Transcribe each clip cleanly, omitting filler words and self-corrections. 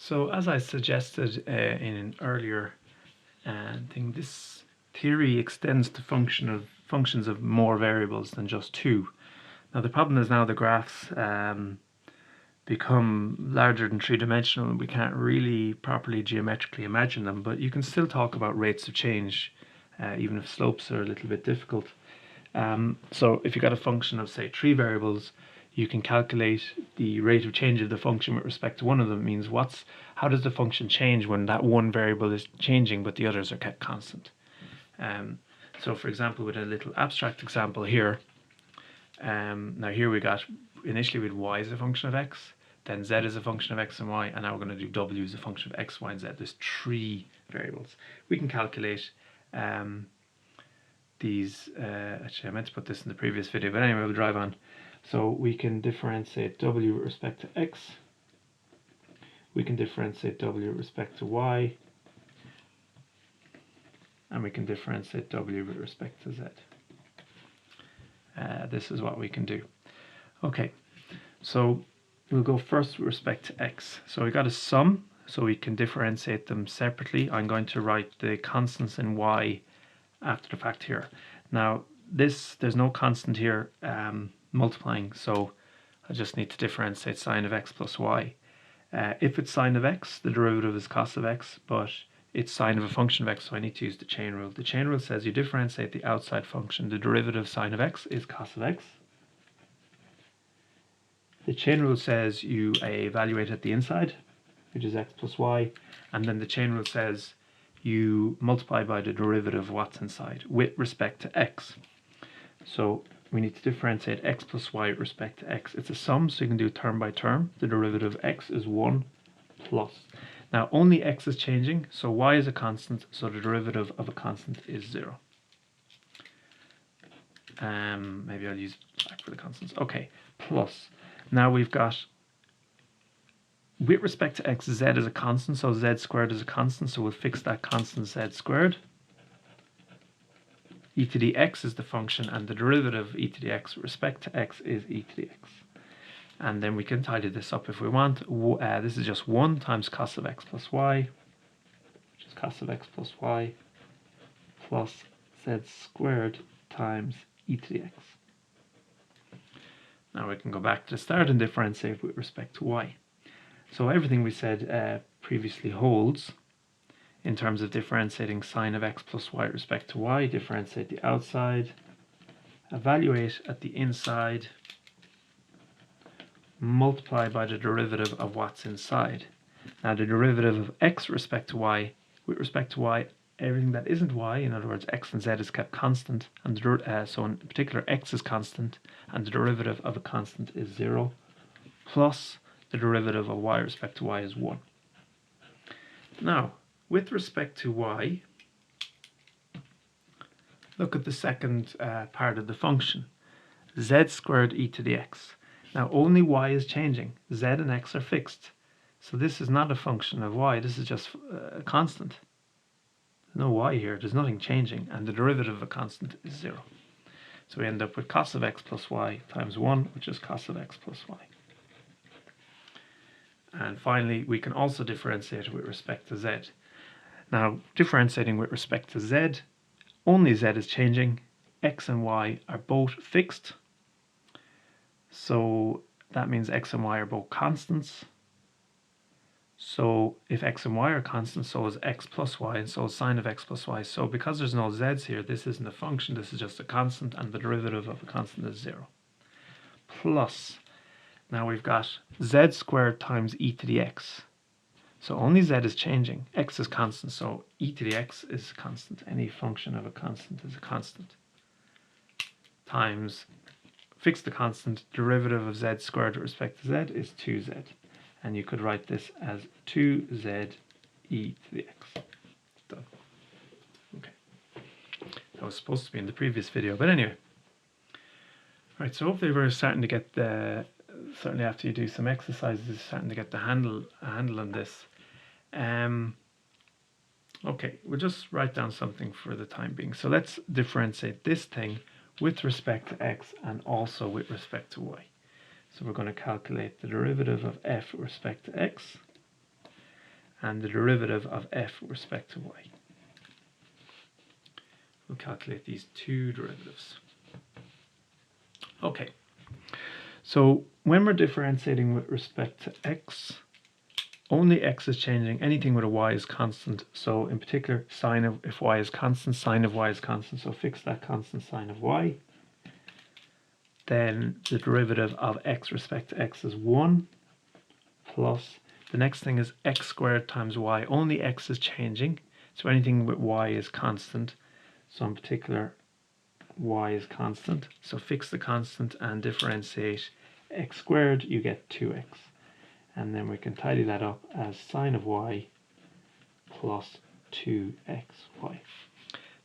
So as I suggested in an earlier thing, this theory extends to functions of more variables than just two. Now the problem is now the graphs become larger than three-dimensional and we can't really properly geometrically imagine them, but you can still talk about rates of change even if slopes are a little bit difficult. So if you've got a function of say 3 variables, you can calculate the rate of change of the function with respect to one of them. It means how does the function change when that one variable is changing but the others are kept constant. So for example, with a little abstract example here, now here we got initially with y as a function of x, then z is a function of x and y, and now we're going to do w as a function of x, y, and z. There's 3 variables. We can calculate these, actually I meant to put this in the previous video, but anyway, we'll drive on. So we can differentiate w with respect to x, we can differentiate w with respect to y, and we can differentiate w with respect to z. This is what we can do. Okay, so we'll go first with respect to x. So we got a sum, so we can differentiate them separately. I'm going to write the constants in y after the fact here. Now there's no constant here multiplying, so I just need to differentiate sine of x plus y. If it's sine of x, the derivative is cos of x, but it's sine of a function of x, so I need to use the chain rule. The chain rule says you differentiate the outside function. The derivative sine of x is cos of x. The chain rule says you evaluate at the inside, which is x plus y, and then the chain rule says you multiply by the derivative of what's inside with respect to x. So we need to differentiate x plus y with respect to x. It's a sum, so you can do term by term. The derivative of x is 1 plus. Now only x is changing, so y is a constant, so the derivative of a constant is 0. Maybe I'll use black for the constants. Okay, plus. Now we've got, with respect to x, z is a constant, so z squared is a constant, so we'll fix that constant z squared. E to the x is the function, and the derivative of e to the x with respect to x is e to the x. And then we can tidy this up if we want. This is just 1 times cos of x plus y, which is cos of x plus y, plus z squared times e to the x. Now we can go back to the start and differentiate with respect to y. So everything we said previously holds in terms of differentiating sine of x plus y with respect to y. Differentiate the outside, evaluate at the inside, multiply by the derivative of what's inside. Now the derivative of x with respect to y, everything that isn't y, in other words x and z, is kept constant, and so in particular x is constant, and the derivative of a constant is 0, plus the derivative of y with respect to y is 1. Now, with respect to y, look at the second part of the function, z squared e to the x. Now only y is changing, z and x are fixed. So this is not a function of y, this is just a constant. There's no y here, there's nothing changing, and the derivative of a constant is 0. So we end up with cos of x plus y times 1, which is cos of x plus y. And finally, we can also differentiate with respect to z. Now, differentiating with respect to z, only z is changing, x and y are both fixed. So that means x and y are both constants. So if x and y are constants, so is x plus y, and so is sine of x plus y. So because there's no z's here, this isn't a function, this is just a constant, and the derivative of a constant is 0. Plus, now we've got z squared times e to the x. So only z is changing, x is constant, so e to the x is constant. Any function of a constant is a constant. Times, fix the constant, derivative of z squared with respect to z is 2z. And you could write this as 2z e to the x. Done. Okay. That was supposed to be in the previous video, but anyway. Right, so hopefully we're starting to get the, certainly after you do some exercises, starting to get the handle on this. Okay, we'll just write down something for the time being. So let's differentiate this thing with respect to x and also with respect to y. So we're going to calculate the derivative of f with respect to x. and the derivative of f with respect to y. We'll calculate these two derivatives. Okay, so when we're differentiating with respect to x, only x is changing. Anything with a y is constant. So in particular, sine of, if y is constant, sine of y is constant. So fix that constant sine of y. Then the derivative of x respect to x is 1 plus, the next thing is x squared times y. Only x is changing. So anything with y is constant. So in particular, y is constant. So fix the constant and differentiate x squared, you get 2x. And then we can tidy that up as sine of y plus 2xy.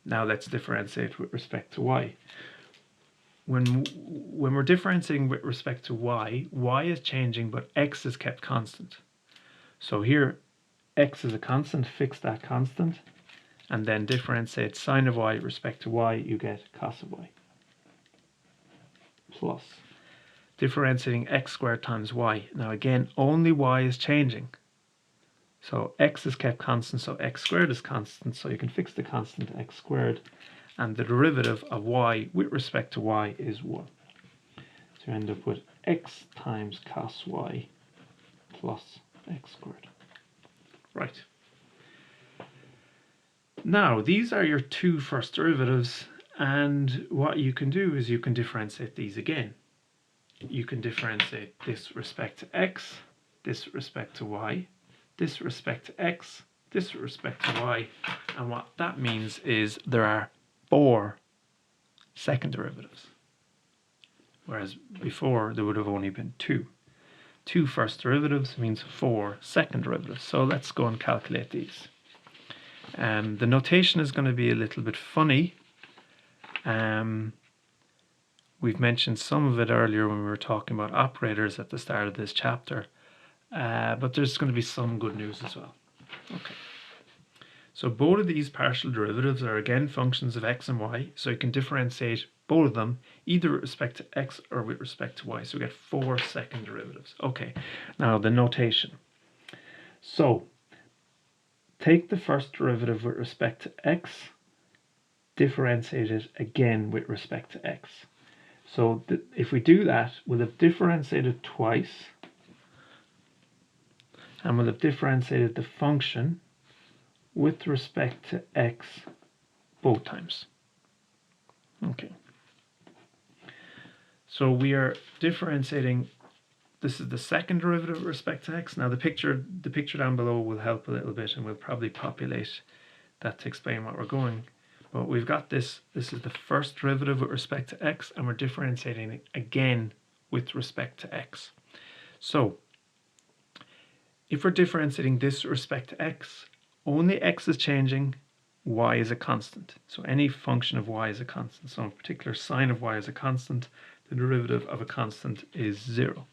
Now let's differentiate with respect to y. When we're differentiating with respect to y, y is changing, but x is kept constant. So here, x is a constant, fix that constant, and then differentiate sine of y with respect to y, you get cos of y. Plus differentiating x squared times y. Now again, only y is changing. So x is kept constant, so x squared is constant, so you can fix the constant x squared, and the derivative of y with respect to y is 1. So you end up with x times cos y plus x squared. Right. Now, these are your two first derivatives, and what you can do is you can differentiate these again. You can differentiate this with respect to x, this with respect to y, this with respect to x, this with respect to y, and what that means is there are 4 second derivatives, whereas before there would have only been 2. 2 first derivatives means 4 second derivatives. So let's go and calculate these. The notation is going to be a little bit funny. We've mentioned some of it earlier when we were talking about operators at the start of this chapter, but there's going to be some good news as well. Okay. So both of these partial derivatives are again functions of x and y, so you can differentiate both of them either with respect to x or with respect to y. So we get 4 second derivatives. Okay, now the notation. So take the first derivative with respect to x, differentiate it again with respect to x. So if we do that, we'll have differentiated twice, and we'll have differentiated the function with respect to x both times. Okay. So we are differentiating, this is the second derivative with respect to x. Now the picture down below will help a little bit, and we'll probably populate that to explain what we're going. But we've got this is the first derivative with respect to x, and we're differentiating it again with respect to x. So if we're differentiating this with respect to x, only x is changing, y is a constant. So any function of y is a constant. So in particular, sine of y is a constant. The derivative of a constant is 0.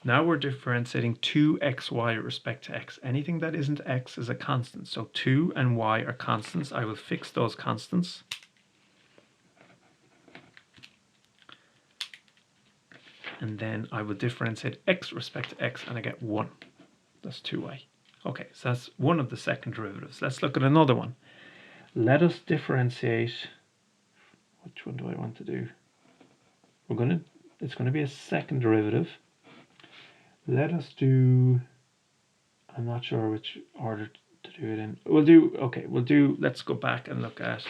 Now we're differentiating 2xy with respect to x. Anything that isn't x is a constant. So 2 and y are constants. I will fix those constants. And then I will differentiate x with respect to x, and I get 1. That's 2y. Okay, so that's one of the second derivatives. Let's look at another one. Let us differentiate. Which one do I want to do? It's going to be a second derivative. Let us do, I'm not sure which order to do it in. Let's go back and look at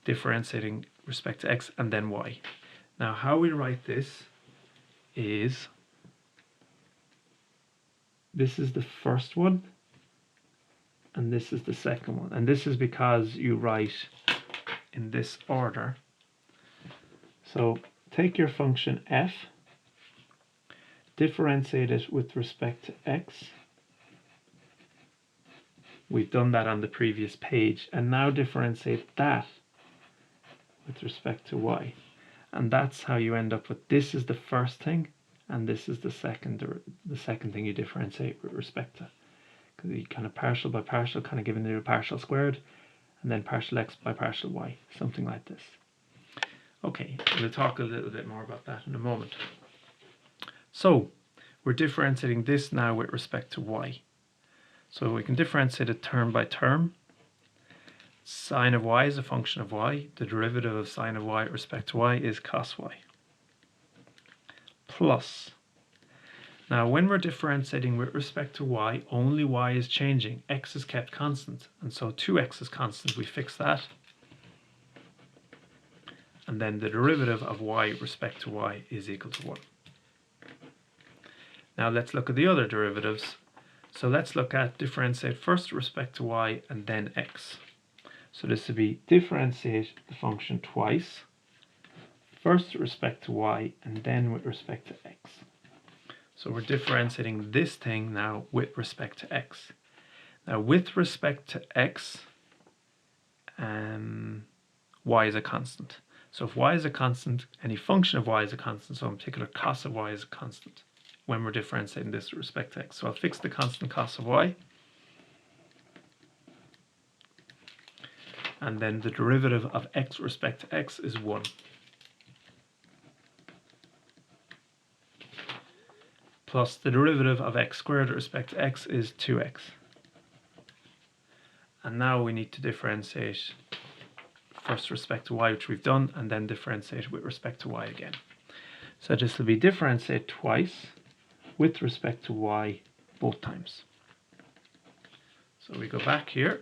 differentiating respect to x and then y. Now how we write this is, this is the first one, and this is the second one. And this is because you write in this order. So take your function f, differentiate it with respect to x. We've done that on the previous page, and now differentiate that with respect to y. And that's how you end up with, this is the first thing, and this is the second thing you differentiate with respect to. Because you kind of partial by partial, kind of giving you a partial squared, and then partial x by partial y, something like this. Okay, we'll talk a little bit more about that in a moment. So we're differentiating this now with respect to y. So we can differentiate it term by term. Sine of y is a function of y. The derivative of sine of y with respect to y is cos y. Plus, now when we're differentiating with respect to y, only y is changing. X is kept constant, and so 2x is constant. We fix that. And then the derivative of y with respect to y is equal to 1. Now let's look at the other derivatives. So let's look at differentiate first with respect to y and then x. So this would be differentiate the function twice, first with respect to y and then with respect to x. So we're differentiating this thing now with respect to x. Now with respect to x, y is a constant. So if y is a constant, any function of y is a constant, so in particular cos of y is a constant when we're differentiating this with respect to x. So I'll fix the constant cos of y. And then the derivative of x with respect to x is 1. Plus the derivative of x squared with respect to x is 2x. And now we need to differentiate first with respect to y, which we've done, and then differentiate with respect to y again. So this will be differentiate twice with respect to y both times. So we go back here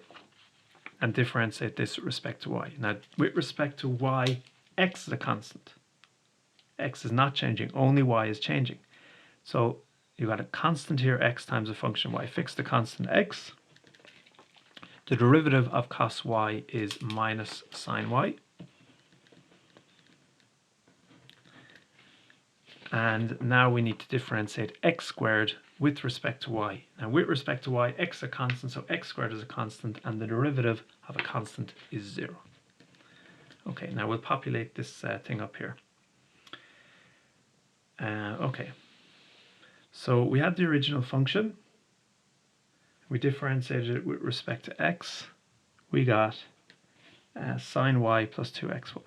and differentiate this with respect to y. Now with respect to y, x is a constant. X is not changing, only y is changing. So you've got a constant here, x times a function y. Fix the constant x. The derivative of cos y is minus sine y. And now we need to differentiate x squared with respect to y. Now with respect to y, x is a constant, so x squared is a constant, and the derivative of a constant is 0. Okay, now we'll populate this thing up here. Okay, so we had the original function. We differentiated it with respect to x. We got sine y plus 2xy.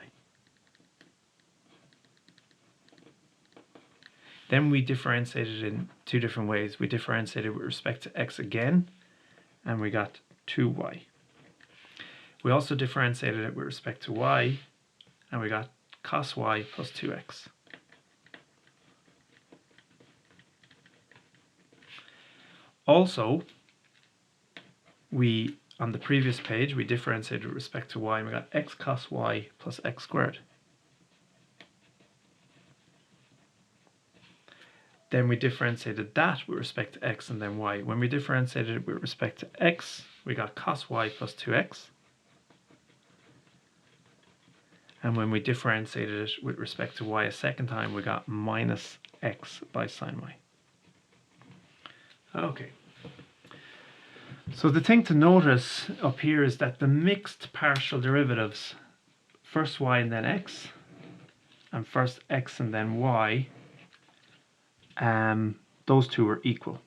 Then we differentiated in two different ways. We differentiated with respect to x again, and we got 2y. We also differentiated it with respect to y, and we got cos y plus 2x. Also, on the previous page, we differentiated with respect to y, and we got x cos y plus x squared. Then we differentiated that with respect to x and then y. When we differentiated it with respect to x, we got cos y plus 2x. And when we differentiated it with respect to y a second time, we got minus x by sine y. Okay. So the thing to notice up here is that the mixed partial derivatives, first y and then x, and first x and then y, those two are equal.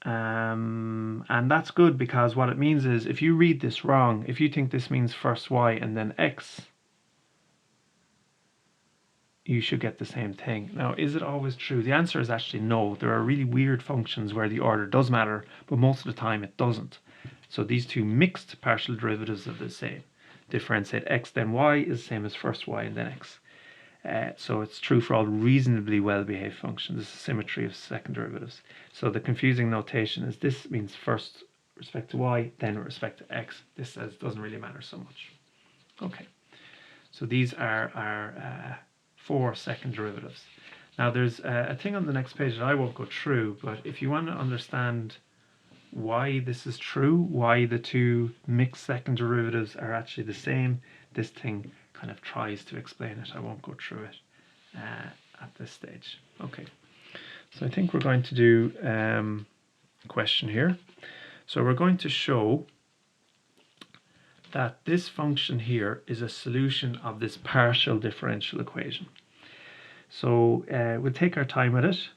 And that's good, because what it means is if you read this wrong, if you think this means first y and then x, you should get the same thing. Now, is it always true? The answer is actually no. There are really weird functions where the order does matter, but most of the time it doesn't. So these two mixed partial derivatives are the same. Differentiate x then y is the same as first y and then x. So it's true for all reasonably well-behaved functions. This is symmetry of second derivatives. So the confusing notation is this means first with respect to y, then with respect to x. This says it doesn't really matter so much. Okay, so these are our 4 second derivatives. Now there's a thing on the next page that I won't go through, but if you want to understand why this is true, why the two mixed second derivatives are actually the same, this thing kind of tries to explain it. I won't go through it at this stage. Okay, so I think we're going to do a question here. So we're going to show that this function here is a solution of this partial differential equation. So we'll take our time with it.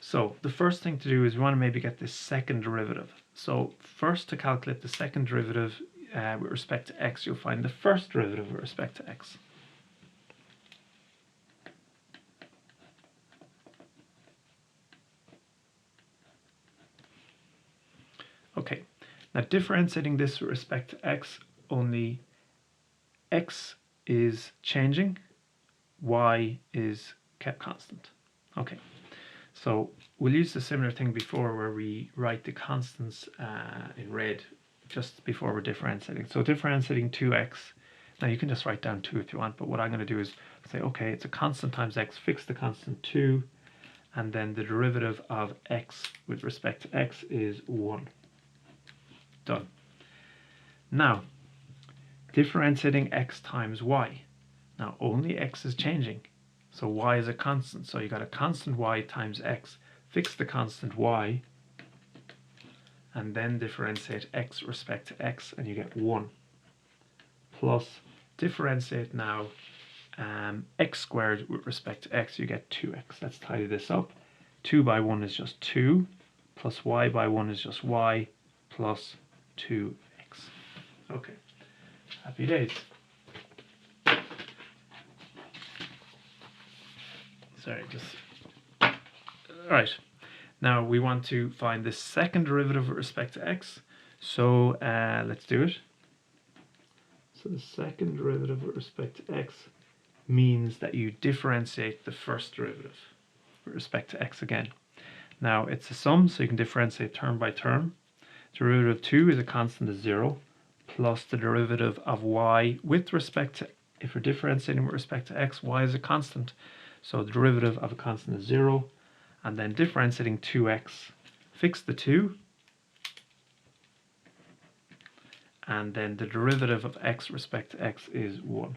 So the first thing to do is we want to maybe get this second derivative. So first, to calculate the second derivative with respect to x, you'll find the first derivative with respect to x. Okay, now differentiating this with respect to x, only x is changing, y is kept constant. Okay, so we'll use the similar thing before where we write the constants in red just before we're differentiating. So differentiating 2x, now you can just write down 2 if you want, but what I'm going to do is say, okay, it's a constant times x, fix the constant 2, and then the derivative of x with respect to x is 1. Done. Now, differentiating x times y. Now, only x is changing, so y is a constant. So you got a constant y times x. Fix the constant y, and then differentiate x with respect to x, and you get 1. Plus, differentiate now x squared with respect to x, you get 2x. Let's tidy this up. 2 by 1 is just 2, plus y by 1 is just y, plus 2x. Okay, happy days. Sorry, just... Alright, now we want to find the second derivative with respect to x, so let's do it. So the second derivative with respect to x means that you differentiate the first derivative with respect to x again. Now it's a sum, so you can differentiate term by term. Derivative of 2 is a constant of 0, plus the derivative of y with respect to, if we're differentiating with respect to x, y is a constant. So the derivative of a constant is 0, and then differentiating 2x, fix the 2, and then the derivative of x with respect to x is 1.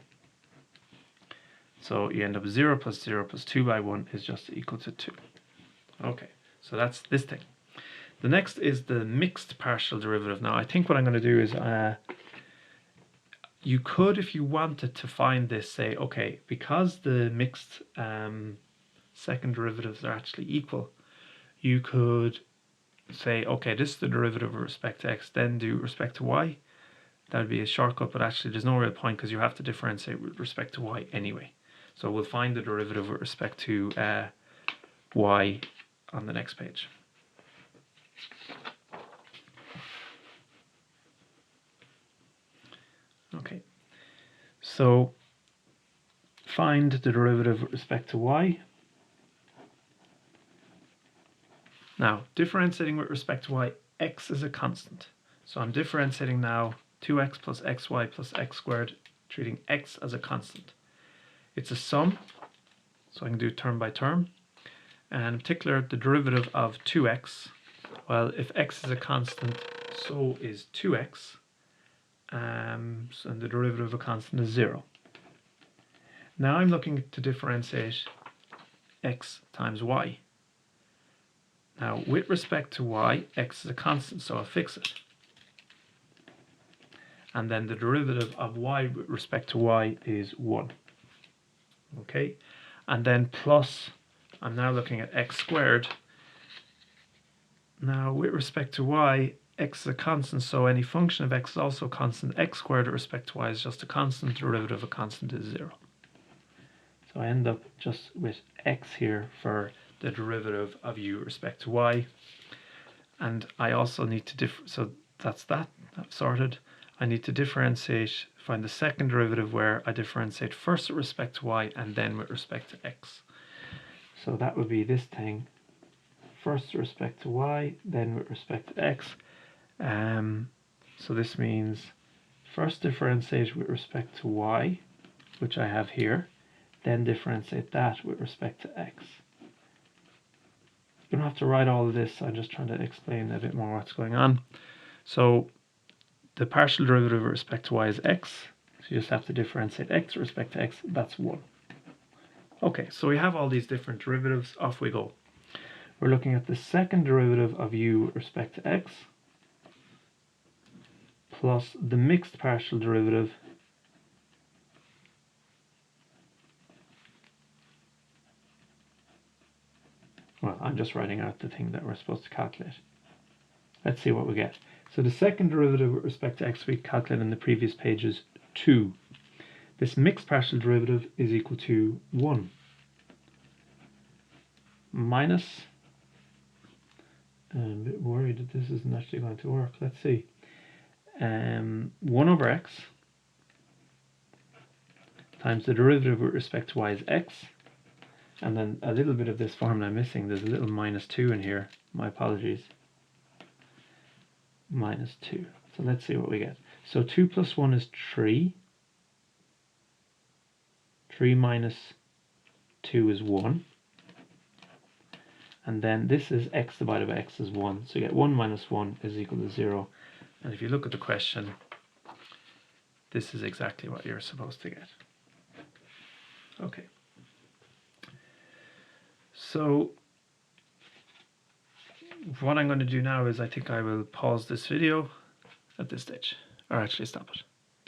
So you end up 0 plus 0 plus 2 by 1 is just equal to 2. Okay, so that's this thing. The next is the mixed partial derivative. Now I think what I'm going to do is, you could, if you wanted to find this, say, okay, because the mixed second derivatives are actually equal, you could say, okay, this is the derivative with respect to x, then do respect to y. That would be a shortcut, but actually there's no real point because you have to differentiate with respect to y anyway. So we'll find the derivative with respect to y on the next page. Okay, so find the derivative with respect to y. Now, differentiating with respect to y, x is a constant. So I'm differentiating now 2x plus xy plus x squared, treating x as a constant. It's a sum, so I can do term by term. And in particular, the derivative of 2x, well, if x is a constant, so is 2x. And the derivative of a constant is 0. Now I'm looking to differentiate x times y. Now, with respect to y, x is a constant, so I'll fix it. And then the derivative of y with respect to y is 1. Okay, and then plus, I'm now looking at x squared. Now, with respect to y, x is a constant, so any function of x is also constant. X squared with respect to y is just a constant. The derivative of a constant is 0. So I end up just with x here for the derivative of u with respect to y. And I also need to so that's sorted. I need to differentiate, find the second derivative where I differentiate first with respect to y and then with respect to x. So that would be this thing. First with respect to y, then with respect to x. So this means first differentiate with respect to y, which I have here, then differentiate that with respect to x. You don't have to write all of this, I'm just trying to explain a bit more what's going on. So the partial derivative with respect to y is x, so you just have to differentiate x with respect to x, that's 1. Okay, so we have all these different derivatives, off we go. We're looking at the second derivative of u with respect to x, plus the mixed partial derivative well, I'm just writing out the thing that we're supposed to calculate. Let's see what we get. So the second derivative with respect to x we calculated in the previous page is 2. This mixed partial derivative is equal to 1 minus I'm a bit worried that this isn't actually going to work. Let's see. 1 over x times the derivative with respect to y is x. And then a little bit of this formula I'm missing. There's a little minus 2 in here. My apologies. Minus 2. So let's see what we get. So 2 plus 1 is 3. 3 minus 2 is 1. And then this is x divided by x is 1. So you get 1 minus 1 is equal to 0. And if you look at the question, this is exactly what you're supposed to get. Okay. So what I'm going to do now is I think I will pause this video at this stage, or actually stop it.